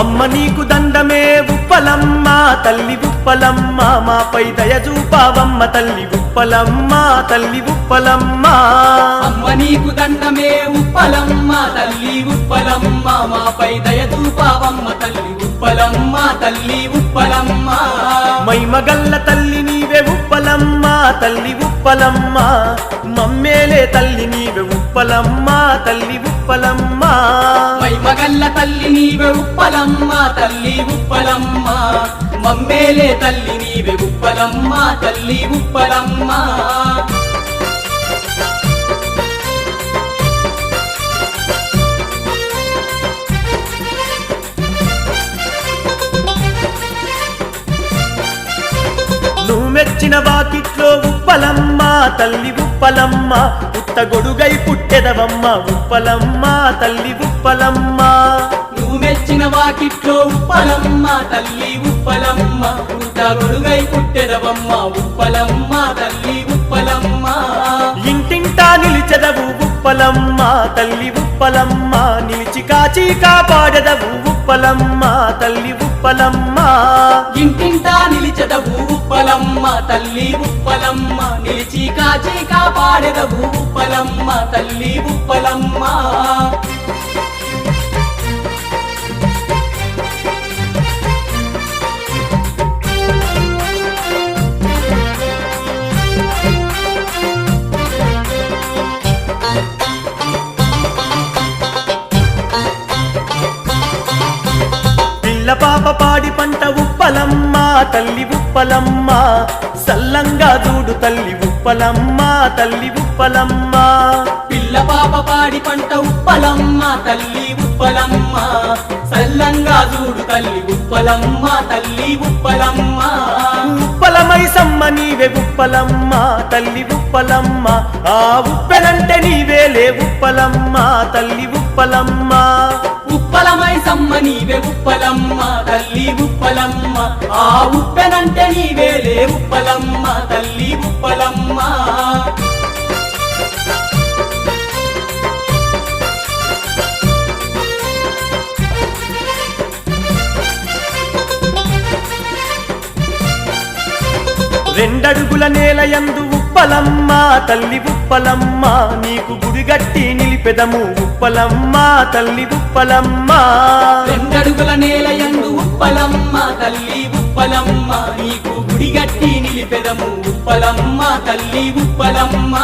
అమ్మ నీకు దండమే ఉప్పలమ్మ తల్లి ఉప్పలమ్మ మాపై దయ చూపావమ్మ తల్లి ఉప్పలమ్మ తల్లి ఉప్పలమ్మ అమ్మ నీకు దండమే ఉప్పలమ్మ తల్లి ఉప్పలమ్మ మాపై దయ చూపావమ్మ తల్లి ఉప్పలమ్మ తల్లి ఉప్పలమ్మ మైమగల్ల తల్లి నీవే ఉప్పలమ్మ తల్లి ఉప్పలమ్మ మమ్మేలే తల్లి నీవే ఉప్పలమ్మ తల్లి ఉప్పలమ్మ మైమగల్ల తల్లి నీవే ఉప్పలమ్మ తల్లి ఉప్పలమ్మ మమ్మేలే తల్లి నీవే ఉప్పలమ్మ తల్లి ఉప్పలమ్మ నువ్వు మెచ్చిన వాకిట్లో ఉప్పలమ్మ తల్లి ఉప్పలమ్మ పుట్టగొడుగై పుట్టెదవమ్మ ఉప్పలమ్మ తల్లి ఉప్పలమ్మ నువ్వు మెచ్చిన వాకిట్లో ఉప్పలమ్మ తల్లి ఉప్పలమ్మ పుట్టగొడుగై పుట్టెదవమ్మ ఉప్పలమ్మ తల్లి ఉప్పలమ్మ ఇంటింటా నిలిచెదవు ఉప్పలమ్మ తల్లి ఉప్పలమ్మ నిలిచి కాచి కాపాడెదవు ఉప్పలమ్మ తల్లి ఉప్పలమ్మ ఇంటింటా నిలిచెదవు ఉప్పలమ్మ తల్లి ఉప్పలమ్మ నిలిచి కాచి కాపాడెదవు ఉప్పలమ్మ తల్లి ఉప్పలమ్మ పిల్ల పాప పాడి పంట ఉప్పలమ్మ తల్లి ఉప్పలమ్మ సల్లంగా చూడు తల్లి ఉప్పలమ్మ తల్లి ఉప్పలమ్మ పిల్ల పాప పాడి పంట ఉప్పలమ్మ తల్లి ఉప్పలమ్మ సల్లంగా చూడు తల్లి ఉప్పలమ్మ తల్లి ఉప్పలమ్మ ఉప్పలమై సమ్మ నీవే ఉప్పలమ్మ తల్లి ఉప్పలమ్మ ఆ ఉప్పెనంటే నీవేలే ఉప్పలమ్మ తల్లి ఉప్పలమ్మ ఉప్పలమై సమ్మ నీవే ఉప్పలమ్మ తల్లి ఉప్పలమ్మ ఆ ఉప్పెనంటే నీవేలే ఉప్పలమ్మ తల్లి ఉప్పలమ్మ రెండడుగుల నేల యందు ఉప్పలమ్మ తల్లి ఉప్పలమ్మ నీకు గుడిగట్టి నిలిపెదము ఉప్పలమ్మ తల్లి ఉప్పలమ్మ రెండడుగుల నేల యందు ఉప్పలమ్మ తల్లి ఉప్పలమ్మ నీకు గుడిగట్టి నిలిపెదము ఉప్పలమ్మ తల్లి ఉప్పలమ్మ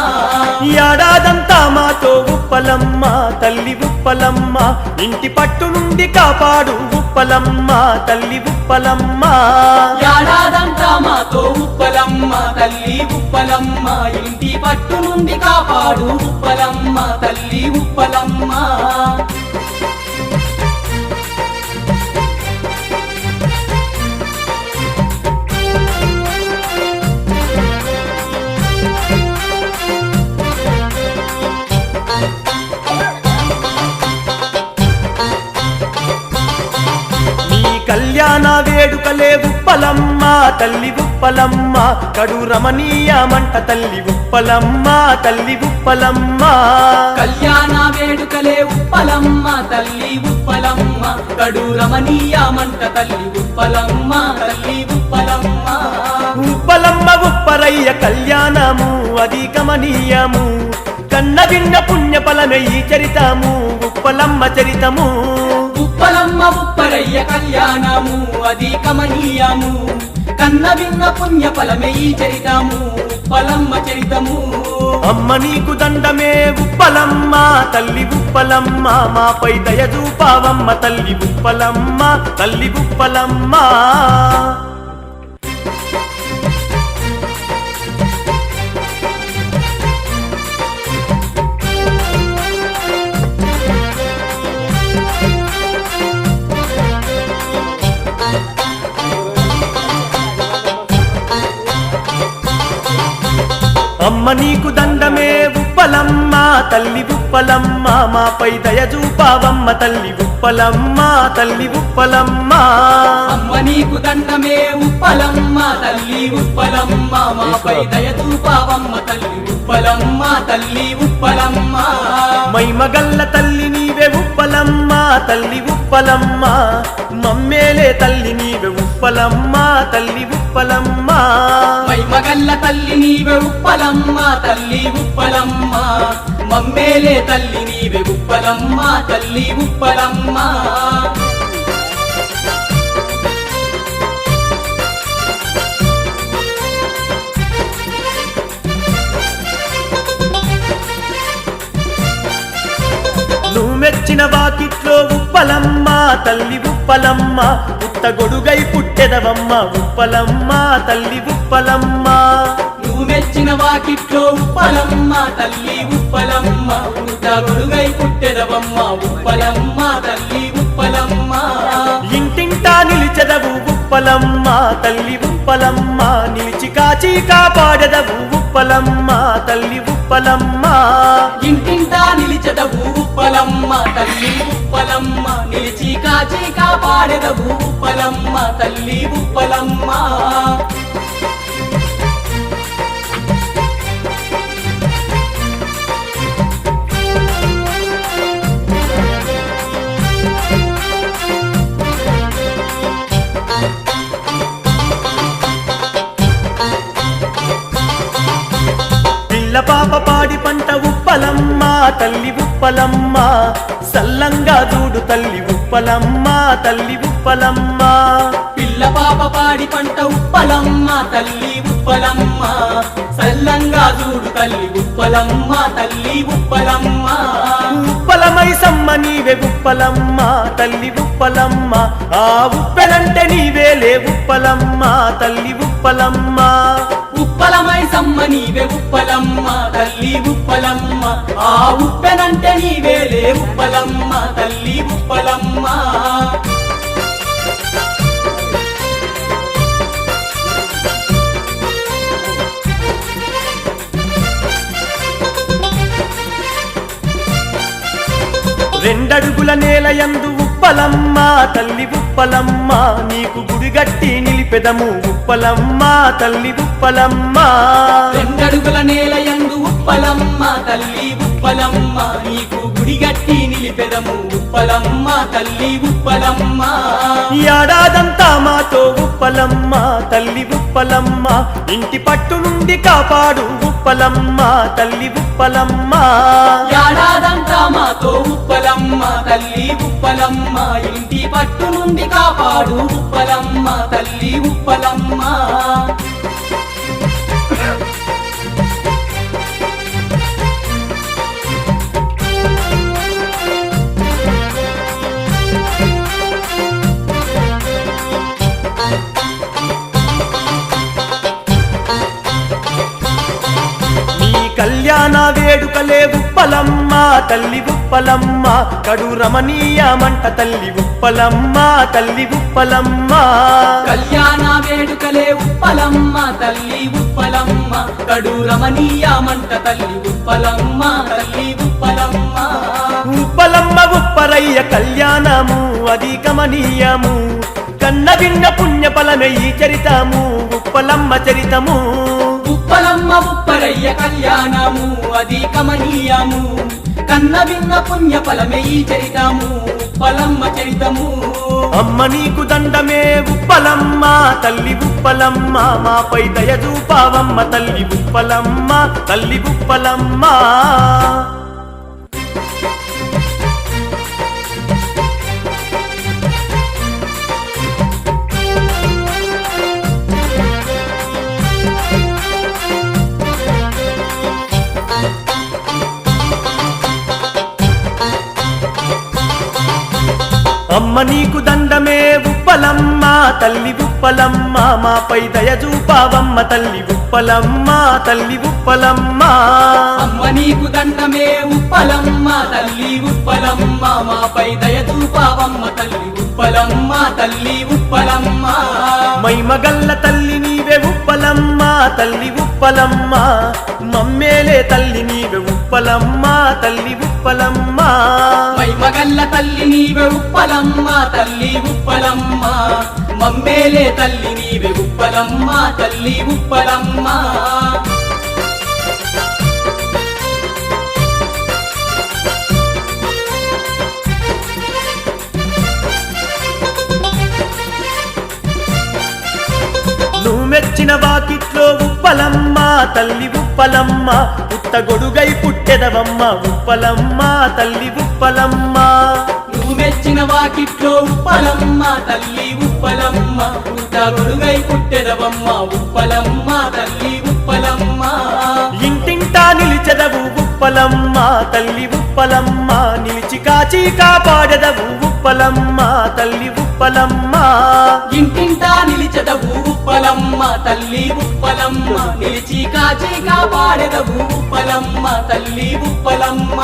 ఏడాదంతా మాతో ఉప్పలమ్మ తల్లి ఉప్పలమ్మ ఇంటి పట్టు నుండి కాపాడు ఉప్పలమ్మ తల్లి ఉప్పలమ్మ ఏడాదంతా మాతో ఉప్పలమ్మ తల్లి ఉప్పలమ్మ ఇంటి పట్టు నుండి కాపాడు ఉప్పలమ్మ తల్లి ఉప్పలమ్మ కళ్యాణ వేడుకలే ఉప్పలమ్మ తల్లి ఉప్పలమ్మ కడు రమణీయమంట తల్లి ఉప్పలమ్మ తల్లి ఉప్పలమ్మ కళ్యాణ వేడుకలే ఉప్పలమ్మ తల్లి ఉప్పలమ్మ కడు రమణీయమంట తల్లి ఉప్పలమ్మ తల్లి ఉప్పలమ్మ ఉప్పలమ్మ ఉప్పరయ్య కళ్యాణము అది గమనీయము కన్న విన్న పుణ్య ఫలమే ఈ చరితము ఉప్పలమ్మ చరితము ఉప్పలమ్మ ఉప్పరయ్య కళ్యాణము అది కమనీయము కన్న విన్న పుణ్య ఫలమే ఈ చరితము ఉప్పలమ్మ చరితము అమ్మ నీకు దండమే ఉప్పలమ్మ తల్లి ఉప్పలమ్మ మాపై దయ చూపావమ్మ తల్లి ఉప్పలమ్మ తల్లి ఉప్పలమ్మ అమ్మ నీకు దండమే ఉప్పలమ్మ తల్లి ఉప్పలమ్మ మాపై దయ చూపావమ్మ తల్లి ఉప్పలమ్మ తల్లి ఉప్పలమ్మ అమ్మ నీకు దండమే ఉప్పలమ్మ తల్లి ఉప్పలమ్మ మాపై దయ చూపావమ్మ తల్లి ఉప్పలమ్మ తల్లి ఉప్పలమ్మ మైమగల్ల తల్లి నీవే ఉప్పలమ్మ తల్లి ఉప్పలమ్మ మమ్మేలే తల్లి నీవే ఉప్పలమ్మ తల్లి ఉప్పలమ్మ మైమగల్ల తల్లి నీవే ఉప్పలమ్మ తల్లి ఉప్పలమ్మ మమ్మేలే తల్లి నీవే ఉప్పలమ్మ తల్లి ఉప్పలమ్మ నువ్వు మెచ్చిన వాకిట్లో ఉప్పలమ్మ తల్లి ఉప్పలమ్మ పుట్ట గొడుగై పుట్టెదవమ్మ ఉప్పలమ్మ తల్లి ఉప్పలమ్మ నువ్వు మెచ్చిన వాకిట్లో ఉప్పలమ్మ తల్లి ఉప్పలమ్మ గొడుగై పుట్టెదవమ్మ ఉప్పలమ్మ తల్లి ఉప్పలమ్మ ఇంటింటా నిలిచెదవు ఉప్పలమ్మ తల్లి ఉప్పలమ్మ నిలిచి కాచి కాపాడెదవు ఉప్పలమ్మ తల్లి ఉప్పలమ్మ ఇంటింటా నిలిచెదవు ఉప్పలమ్మ తల్లి ఉప్పలమ్మ నిలిచి కాచి కాపాడెదవు ఉప్పలమ్మ తల్లి ఉప్పలమ్మ పిల్ల పాప పాడి పంట ఉప్పలమ్మ తల్లి ఉప్పలమ్మ సల్లంగా చూడు తల్లి ఉప్పలమ్మ తల్లి ఉప్పలమ్మ పిల్ల పాప పాడి పంట ఉప్పలమ్మ తల్లి ఉప్పలమ్మ సల్లంగా చూడు తల్లి ఉప్పలమ్మ తల్లి ఉప్పలమ్మ ఉప్పలమై సమ్మ నీవే ఉప్పలమ్మ తల్లి ఉప్పలమ్మ ఆ ఉప్పెనంటే నీవేలే ఉప్పలమ్మ తల్లి ఉప్పలమ్మ ఉప్పలమై సమ్మ నీవే ఉప్పలమ్మ తల్లి ఉప్పలమ్మ ఆ ఉప్పెనంటే నీవేలే ఉప్పలమ్మ తల్లి ఉప్పలమ్మ రెండడుగుల నేలయందు ఉప్పలమ్మ తల్లి ఉప్పలమ్మ నీకు గుడిగట్టి నిలిపెదము ఉప్పలమ్మ తల్లి ఉప్పలమ్మ రెండడుగుల నేలయందు ఉప్పలమ్మ తల్లి ఉప్పలమ్మ నీకు గుడిగట్టి నిలిపెదము ఉప్పలమ్మ తల్లి ఉప్పలమ్మ ఏడాదంతా మాతో ఉప్పలమ్మ తల్లి ఉప్పలమ్మ ఇంటి పట్టు నుండి కాపాడు ఉప్పలమ్మ తల్లి ఉప్పలమ్మ ఏడాదంతా మాతో ఉప్పలమ్మ తల్లి ఉప్పలమ్మ ఇంటి పట్టు నుండి కాపాడు ఉప్పలమ్మ తల్లి ఉప్పలమ్మ కళ్యాణ వేడుకలే ఉప్పలమ్మ తల్లి ఉప్పలమ్మ కడు రమణీయమంట తల్లి ఉప్పలమ్మ తల్లి ఉప్పలమ్మ కళ్యాణ వేడుకలే ఉప్పలమ్మ తల్లి ఉప్పలమ్మ కడు రమణీయమంట తల్లి ఉప్పలమ్మ తల్లి ఉప్పలమ్మ ఉప్పలమ్మ ఉప్పరయ్య కళ్యాణము అది గమనీయము కన్న విన్న పుణ్య ఫలమే ఈ చరితము ఉప్పలమ్మ చరితము ఉప్పలమ్మ ఉప్పరయ్య కళ్యాణము అది కమనీయము కన్న విన్న పుణ్య ఫలమే ఈ చరితము ఉప్పలమ్మ చరితము అమ్మ నీకు దండమే ఉప్పలమ్మ తల్లి ఉప్పలమ్మ మాపై దయ చూపావమ్మ తల్లి ఉప్పలమ్మ తల్లి ఉప్పలమ్మ అమ్మ నీకు దండమే ఉప్పలమ్మ తల్లి ఉప్పలమ్మ మాపై దయ చూపావమ్మ తల్లి ఉప్పలమ్మ తల్లి ఉప్పలమ్మ అమ్మ నీకు దండమే ఉప్పలమ్మ తల్లి ఉప్పలమ్మ మాపై దయ చూపావమ్మ తల్లి ఉప్పలమ్మ తల్లి ఉప్పలమ్మ మైమగల్ల తల్లి నీవే ఉప్పలమ్మ తల్లి ఉప్పలమ్మ మమ్మేలే తల్లి నీవే ఉప్పలమ్మ తల్లి ఉప్పలమ్మ మైమగల్ల తల్లి నీవే ఉప్పలమ్మ తల్లి ఉప్పలమ్మ మమ్మేలే తల్లి నీవే ఉప్పలమ్మ తల్లి ఉప్పలమ్మ తల్లి ఉప్పలమ్మ పుట్టగొడుగై పుట్టెదవమ్మ ఉప్పలమ్మ తల్లి ఉప్పలమ్మ నువ్వు మెచ్చిన వాకిట్లో ఉప్పలమ్మ తల్లి ఉప్పలమ్మ పుట్టగొడుగై పుట్టెదవమ్మ ఉప్పలమ్మ తల్లి ఉప్పలమ్మ ఇంటింటా నిలిచెదవు ఉప్పలమ్మ తల్లి ఉప్పలమ్మ నిలిచి కాచి కాపాడెదవు ఉప్పలమ్మ తల్లి ఉప్పలమ్మ ఇంటింటా నిలిచెదవు ఉప్పలమ్మ తల్లి ఉప్పలమ్మ నిలిచి కాచి కాపాడెదవు ఉప్పలమ్మ తల్లి ఉప్పలమ్మ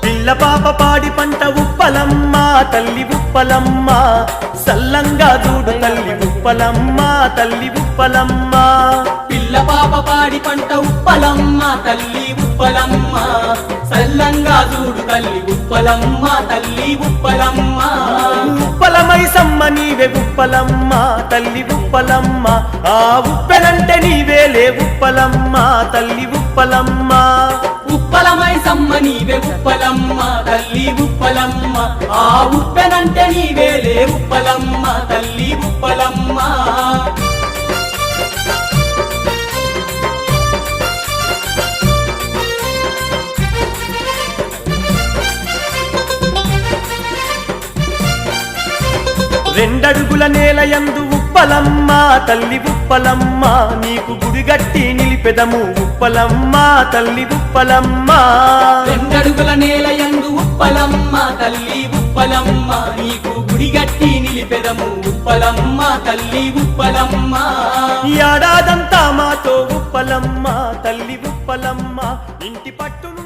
పిల్ల పాప పాడి పంట ఉప్పలమ్మ తల్లి ఉప్పలమ్మ సల్లంగా చూడు తల్లి ఉప్పలమ్మ తల్లి ఉప్పలమ్మ పిల్ల పాప పాడి పంట ఉప్పలమ్మ తల్లి ఉప్పలమ్మ సల్లంగా చూడు తల్లి ఉప్పలమ్మ తల్లి ఉప్పలమ్మ ఉప్పలమై సమ్మ నీవే ఉప్పలమ్మ తల్లి ఉప్పలమ్మ ఆ ఉప్పెనంటే నీవేలే ఉప్పలమ్మ తల్లి ఉప్పలమ్మ ఉప్పలమై సమ్మ నీవే ఉప్పలమ్మ తల్లి ఉప్పలమ్మ ఆ ఉప్పెనంటే నీవేలే ఉప్పలమ్మ తల్లి ఉప్పలమ్మ రెండడుగుల నేలయందు ఉప్పలమ్మ తల్లి ఉప్పలమ్మ నీకు గుడిగట్టి నిలిపెదము ఉప్పలమ్మ తల్లి ఉప్పలమ్మ రెండడుగుల నేలయందు ఉప్పలమ్మ తల్లి ఉప్పలమ్మ నీకు గుడిగట్టి నిలిపెదము ఉప్పలమ్మ తల్లి ఉప్పలమ్మ ఏడాదంతా మాతో ఉప్పలమ్మ తల్లి ఉప్పలమ్మ ఇంటి పట్టును